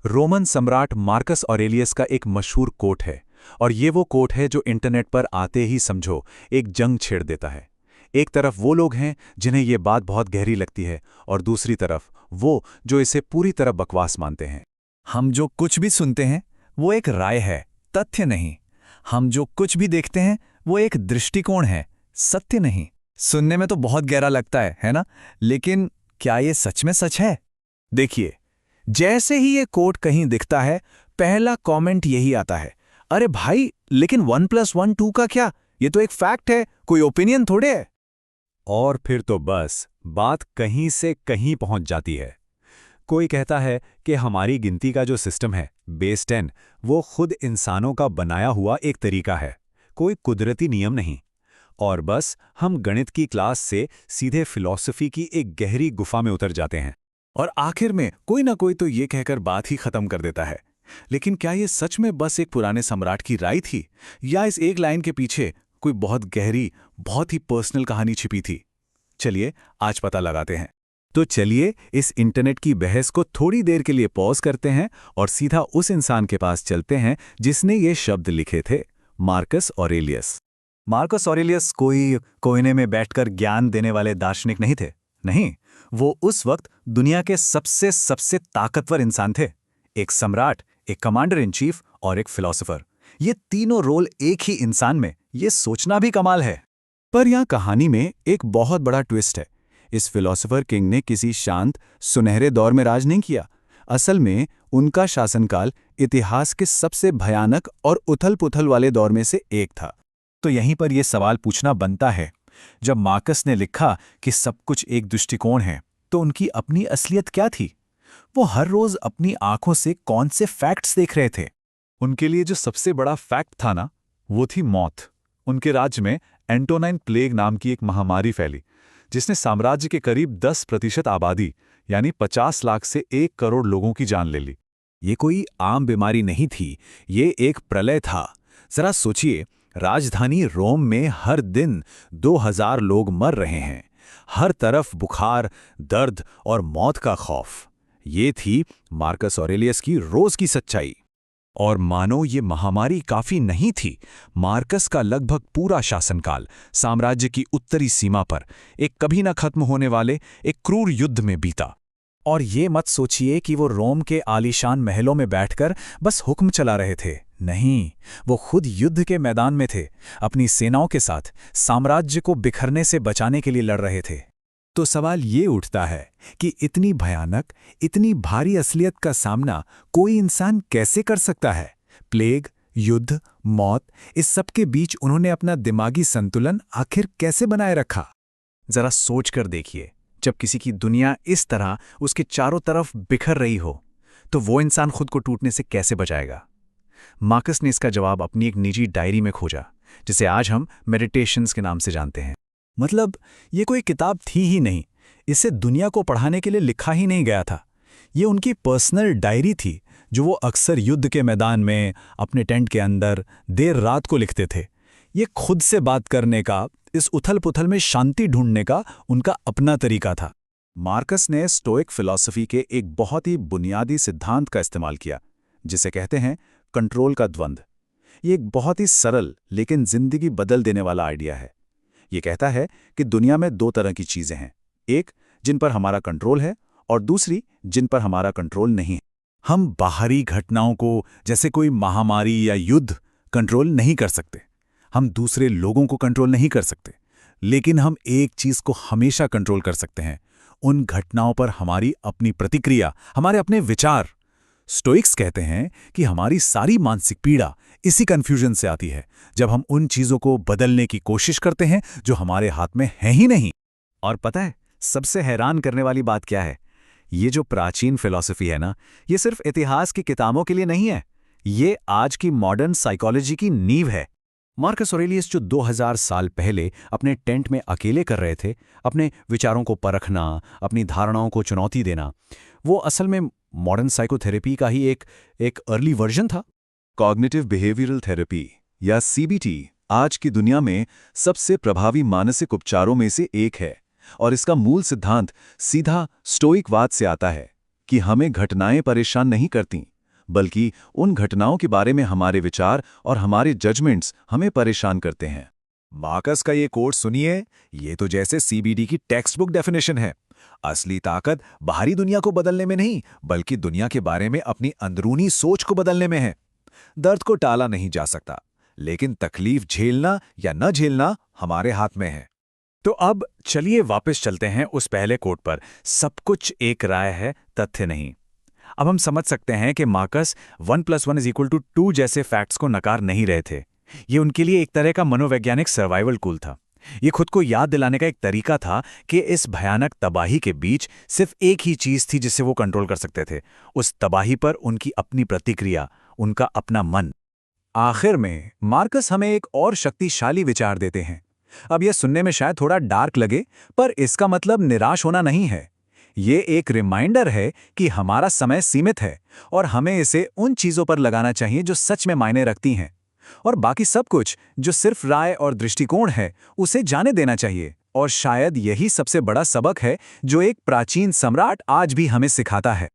Roman सम्राट Marcus Aurelius का एक मशहूर कोट है। और ये वो कोट है जो इंटरनेट पर आते ही समझो एक जंग छेड़ देता है। एक तरफ वो लोग हैं जिन्हें ये बात बहुत गहरी लगती है और दूसरी तरफ वो जो इसे पूरी तरह बकवास मानते हैं। हम जो कुछ भी सुनते हैं वो एक राय है, तथ्य नहीं। हम जो कुछ भी देखते हैं वो एक दृष्टिकोण है, सत्य नहीं। सुनने में तो बहुत गहरा लगता है ना? लेकिन क्या ये सच में सच है? देखिए, जैसे ही ये कोट कहीं दिखता है, पहला कमेंट यही आता है, अरे भाई, लेकिन 1+1 2 का क्या? ये तो एक फैक्ट है, कोई ओपिनियन थोड़े है। और फिर तो बस बात कहीं से कहीं पहुंच जाती है। कोई कहता है कि हमारी गिनती का जो सिस्टम है बेस 10 वो खुद इंसानों का बनाया हुआ एक तरीका है, कोई कुदरती नियम नहीं। और बस हम गणित की क्लास से सीधे फिलॉसफी की एक गहरी गुफा में उतर जाते हैं। और आखिर में कोई ना कोई तो ये कहकर बात ही खत्म कर देता है। लेकिन क्या ये सच में बस एक पुराने सम्राट की राय थी, या इस एक लाइन के पीछे कोई बहुत गहरी, बहुत ही पर्सनल कहानी छिपी थी? चलिए आज पता लगाते हैं। तो चलिए इस इंटरनेट की बहस को थोड़ी देर के लिए पॉज करते हैं और सीधा उस इंसान के पास चलते हैं जिसने ये शब्द लिखे थे, मार्कस ऑरेलियस। मार्कस ऑरेलियस कोई कोने में बैठकर ज्ञान देने वाले दार्शनिक नहीं थे। नहीं, वो उस वक्त दुनिया के सबसे सबसे ताकतवर इंसान थे। एक सम्राट, एक कमांडर इन चीफ और एक फिलोसोफर। ये तीनों रोल एक ही इंसान में, ये सोचना भी कमाल है। पर यहाँ कहानी में एक बहुत बड़ा ट्विस्ट है। इस फिलोसोफर किंग ने किसी शांत, सुनहरे दौर में राज नहीं किया। असल में उनका शासनकाल इतिहास के सबसे भयानक और उथल-पुथल वाले दौर में से एक था। तो यहीं पर यह सवाल पूछना बनता है, जब मार्कस ने लिखा कि सब कुछ एक दृष्टिकोण है, तो उनकी अपनी असलियत क्या थी? वो हर रोज अपनी आंखों से कौन से फैक्ट्स देख रहे थे? उनके लिए जो सबसे बड़ा फैक्ट था ना, वो थी मौत। उनके राज्य में एंटोनाइन प्लेग नाम की एक महामारी फैली, जिसने साम्राज्य के करीब 10% आबादी यानी 50 लाख से 1 करोड़ लोगों की जान ले ली। ये कोई आम बीमारी नहीं थी, ये एक प्रलय था। जरा सोचिए, राजधानी रोम में हर दिन 2000 लोग मर रहे हैं। हर तरफ बुखार, दर्द और मौत का खौफ। ये थी मार्कस ऑरेलियस की रोज की सच्चाई। और मानो ये महामारी काफी नहीं थी, मार्कस का लगभग पूरा शासनकाल साम्राज्य की उत्तरी सीमा पर एक कभी न खत्म होने वाले एक क्रूर युद्ध में बीता। और ये मत सोचिए कि वो रोम के आलीशान महलों में बैठकर बस हुक्म चला रहे थे। नहीं, वो खुद युद्ध के मैदान में थे, अपनी सेनाओं के साथ साम्राज्य को बिखरने से बचाने के लिए लड़ रहे थे। तो सवाल ये उठता है कि इतनी भयानक, इतनी भारी असलियत का सामना कोई इंसान कैसे कर सकता है? प्लेग, युद्ध, मौत, इस सब के बीच उन्होंने अपना दिमागी संतुलन आखिर कैसे बनाए रखा? जरा सोच कर देखिए, जब किसी की दुनिया इस तरह उसके चारों तरफ बिखर रही हो, तो वो इंसान खुद को टूटने से कैसे बचाएगा? मार्कस ने इसका जवाब अपनी एक निजी डायरी में खोजा, जिसे आज हम मेडिटेशंस के नाम से जानते हैं। मतलब ये कोई किताब थी ही नहीं, इसे दुनिया को पढ़ाने के लिए लिखा ही नहीं गया था। ये उनकी पर्सनल डायरी थी, जो वो अक्सर युद्ध के मैदान में अपने टेंट के अंदर देर रात को लिखते थे। ये खुद से बात करने का, इस उथल-पुथल में शांति ढूंढने का उनका अपना तरीका था। मार्कस ने स्टोइक फिलॉसफी के एक बहुत ही बुनियादी सिद्धांत का इस्तेमाल किया, जिसे कहते हैं कंट्रोल का द्वंद्व। ये एक बहुत ही सरल लेकिन जिंदगी बदल देने वाला आइडिया है। ये कहता है कि दुनिया में दो तरह की चीजें हैं, एक जिन पर हमारा कंट्रोल है और दूसरी जिन पर हमारा कंट्रोल नहीं है। हम बाहरी घटनाओं को, जैसे कोई महामारी या युद्ध, कंट्रोल नहीं कर सकते। हम दूसरे लोगों को कंट्रोल नहीं कर सकते। लेकिन हम एक चीज को हमेशा कंट्रोल कर सकते हैं, उन घटनाओं पर हमारी अपनी प्रतिक्रिया, हमारे अपने विचार। स्टोइक्स कहते हैं कि हमारी सारी मानसिक पीड़ा इसी कंफ्यूजन से आती है, जब हम उन चीजों को बदलने की कोशिश करते हैं जो हमारे हाथ में हैं ही नहीं। और पता है, सबसे हैरान करने वाली बात क्या है? ये जो प्राचीन फिलॉसफी है ना, ये सिर्फ इतिहास की किताबों के लिए नहीं है, ये आज की मॉडर्न साइकोलॉजी की नींव है। मार्कस ऑरेलियस जो 2000 साल पहले अपने टेंट में अकेले कर रहे थे, अपने विचारों को परखना, अपनी धारणाओं को चुनौती देना, वो असल में मॉडर्न साइकोथेरेपी का ही एक अर्ली वर्जन था। कॉग्निटिव बिहेवियरल थेरेपी या सीबीटी आज की दुनिया में सबसे प्रभावी मानसिक उपचारों में से एक है और इसका मूल सिद्धांत सीधा स्टोइकवाद से आता है। कि हमें घटनाएं परेशान नहीं करती, बल्कि उन घटनाओं के बारे में हमारे विचार और हमारे जजमेंट्स हमें परेशान करते हैं। मार्कस का ये कोट सुनिए, ये तो जैसे सीबीडी की टेक्स्ट बुक डेफिनेशन है। असली ताकत बाहरी दुनिया को बदलने में नहीं, बल्कि दुनिया के बारे में अपनी अंदरूनी सोच को बदलने में है। दर्द को टाला नहीं जा सकता, लेकिन तकलीफ झेलना या न झेलना हमारे हाथ में है। तो अब चलिए वापस चलते हैं उस पहले कोट पर, सब कुछ एक राय है, तथ्य नहीं। अब हम समझ सकते हैं कि मार्कस 1 + 1 = 2 जैसे फैक्ट्स को नकार नहीं रहे थे। ये उनके लिए एक तरह का मनोवैज्ञानिक सर्वाइवल टूल था। ये खुद को याद दिलाने का एक तरीका था कि इस भयानक तबाही के बीच सिर्फ एक ही चीज थी जिसे वो कंट्रोल कर सकते थे, उस तबाही पर उनकी अपनी प्रतिक्रिया, उनका अपना मन। आखिर में मार्कस हमें एक और शक्तिशाली विचार देते हैं। अब यह सुनने में शायद थोड़ा डार्क लगे, पर इसका मतलब निराश होना नहीं है। ये एक रिमाइंडर है कि हमारा समय सीमित है और हमें इसे उन चीजों पर लगाना चाहिए जो सच में मायने रखती हैं, और बाकी सब कुछ जो सिर्फ राय और दृष्टिकोण है उसे जाने देना चाहिए। और शायद यही सबसे बड़ा सबक है जो एक प्राचीन सम्राट आज भी हमें सिखाता है।